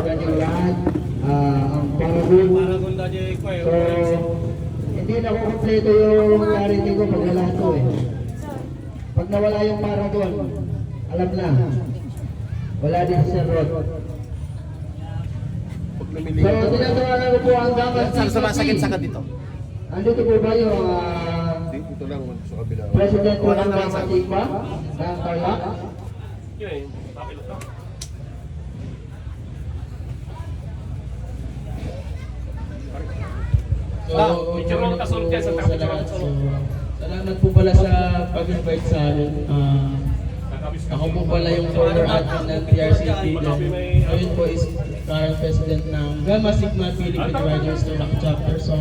Yung lahat, ang Paragon. So, hindi na ko kompleto yung clarity ko pag wala to eh. Pag nawala yung Paragon, alam na, wala din sa road. So, tinatawanan ko po ang dapat Saan sumasakit-sakit dito? andito po ba yung Dito lang sa kabila. President po ng Matigba ng Tarlac? Salamat po pala sa pag-invite sa amin. Ako po pala yung former admin ng PRCP. Ngayon po is current president ng Gamma Sigma Philippine Riders Tarlac Chapter. So,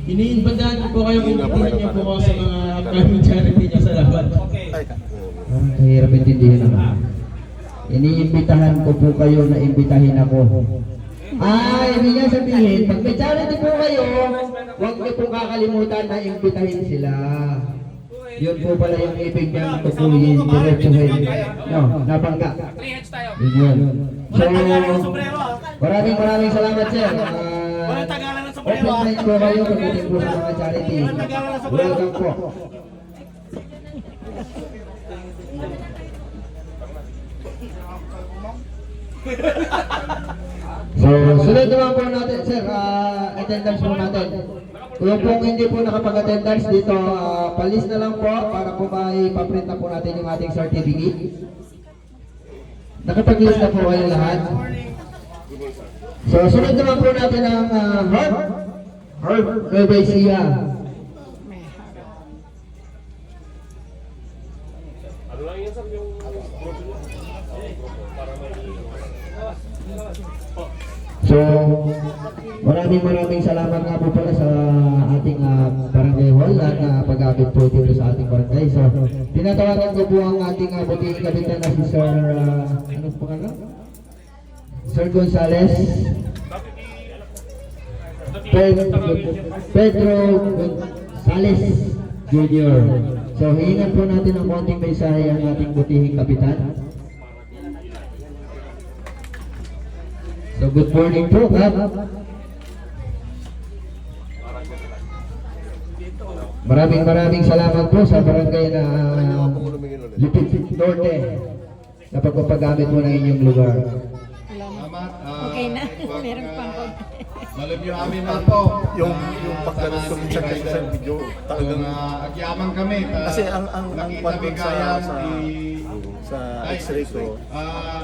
iniimbadahan ko po kayong intindihan niyo po ako sa mga upcoming charity niya. Salamat. Ang hirap intindihin naman. Iniimbitahan ko po kayo na imbitahin ako. Ibig niya sabihin, pag may charity po kayo, huwag niyo po kakalimutan na imbitahin sila. Yun po pala yung ibig niyang tukuyin, diretsuhin. No, napangga. Yun. So, maraming salamat sir. Open mind po kayo pagdating po sa mga charity. Welcome po. So, sunod naman po natin, sir, attendance po natin. Kung po hindi po nakapag-attendance dito, palis na lang po para po maipaprint na po natin yung ating certificate. Nakapag-list na po kayo lahat. So, sunod naman po natin ang Herb Nueva Ecija. So, maraming salamat nga po pala sa ating barangay hall at pag-abit po dito sa ating barangay. So, tinatawagan ko po ang ating butihing kapitan na si Sir, ano po ka na? Sir Gonzales. Pedro Gonzales Jr. So, hihingan po natin ang konting mensahe ang ating butihing kapitan. So, good morning po, Kap. Maraming salamat po sa barangay na Lipit Norte na pagpapagamit mo ng inyong lugar. Salamat. Okay na. Meron pang konti. Malam yung amin na po. Yung pagkaroon ko minsan kayo sa video, talagang Agyaman kami. kasi ang kwan sa x-ray ko,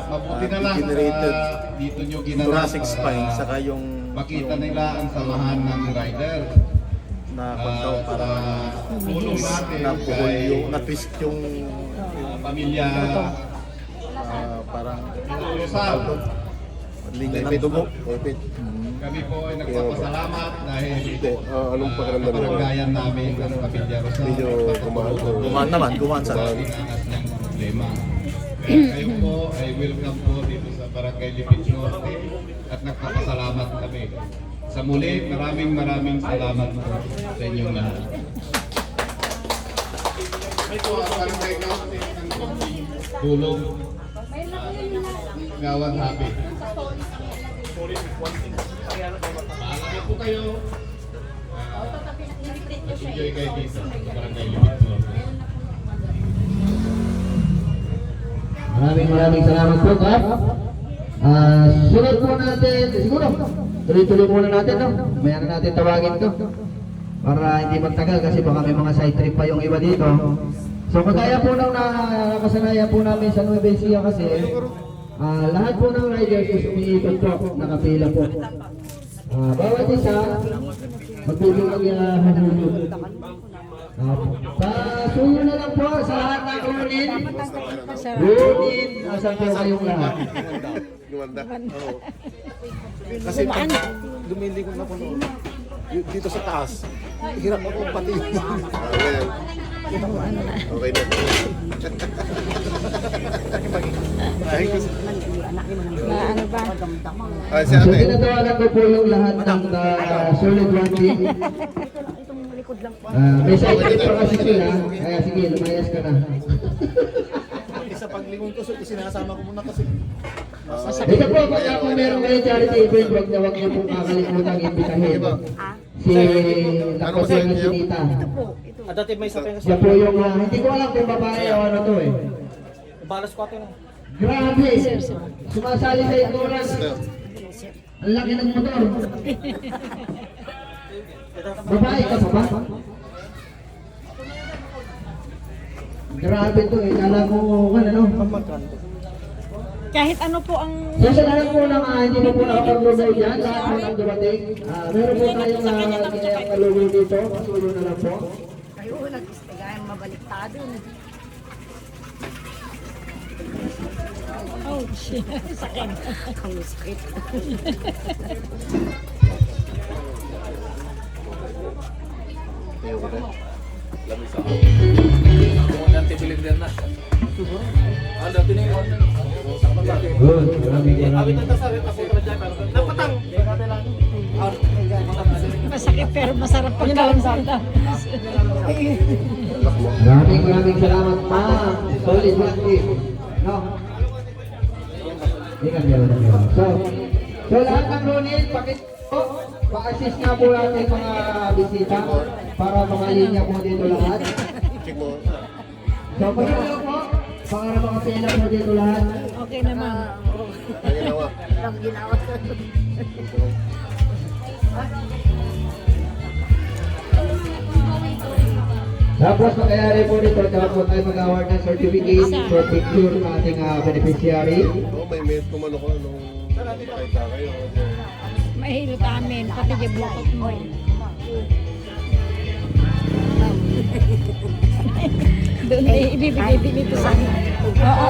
Mabuti na lang degenerated dito nyo ginanap. thoracic spine, saka yung Makita nila ang samahan ng rider. na kwantaw para Tulong natin napuhol yung na-twist yung pamilya. parang Lusal. linya ng dugo. Kami po ay nagpapasalamat dahil Anong pakiramdam niyo? kabaranggayan namin ang pamilya Lusal. Medyo Gumaan sa Inanas ng problema. Kaya kayo po ay welcome po dito sa Barangay Lipit Norte at nagpapasalamat kami. Sa muli, maraming salamat po sa inyong lahat. Ito ang Barangay Norte ng konting tulong Gawan Happy. Paalam po kayo. Enjoy kayo dito sa Barangay Lipit Norte. Maraming salamat po, Kap. Sunod po natin, siguro, tuloy-tuloy muna natin, no? Mayroon natin tawagin to. Para hindi magtagal kasi baka may mga side trip pa yung iba dito. So, kagaya po nang nakasanayan po namin sa Nueva Ecija kasi, lahat po ng riders is umiikot po, nakapila po. Bawat isa, magbibigay hanulog. Pasuyo na lang po sa lahat ng unin. Unin, asan po kayong lahat? Gumanda. Kasi lumilingon ako noon. Dito sa taas, hirap ako pati. Okay na. Ano ba? Si So, ate. tinatawagan ko po yung lahat ng solid one team. May side trip pa kasi sila, kaya sige, lumayas ka na. paglingon ko, sinasama ko muna kasi. Ito po, pagka po meron kayo charity event, wag niyo po kakalimutan imbitahin. Si Lakosen na si Tita. At dati may isa pa Siya po yung, hindi ko alam kung babae o ano to eh. balas ko atin. Grabe! Sumasali sa endurance. Ang laki ng motor. Babae ka pa ba? Grabe to eh. Kala ko, ano? Kahit ano po ang... So sa lahat po ng hindi po nakapag-load yan, lahat po ng dumating, meron po tayong kalugo dito, pasulo na lang po. Kayo, nag-istigayan, mabaliktado. Oh, shit. Sakit. Ang sakit. Good, maraming. Masakit pero masarap pagkain sa Maraming salamat pa. Solid work. No? Ingat yun. So lahat ng runit, pa-assist nga po natin mga bisita para makalinya po dito lahat. Check mo. So pagkakalo po, para makapila po dito lahat. Okay naman. Ang ginawa. Tapos mangyayari po dito, dapat po tayo mag-award ng certificate for picture ng ating beneficiary. Oo, may mess kumano ko nung nakita kayo. Mahilot amin, pati di bukot mo. Doon ay ibibigay din ito sa... Oo,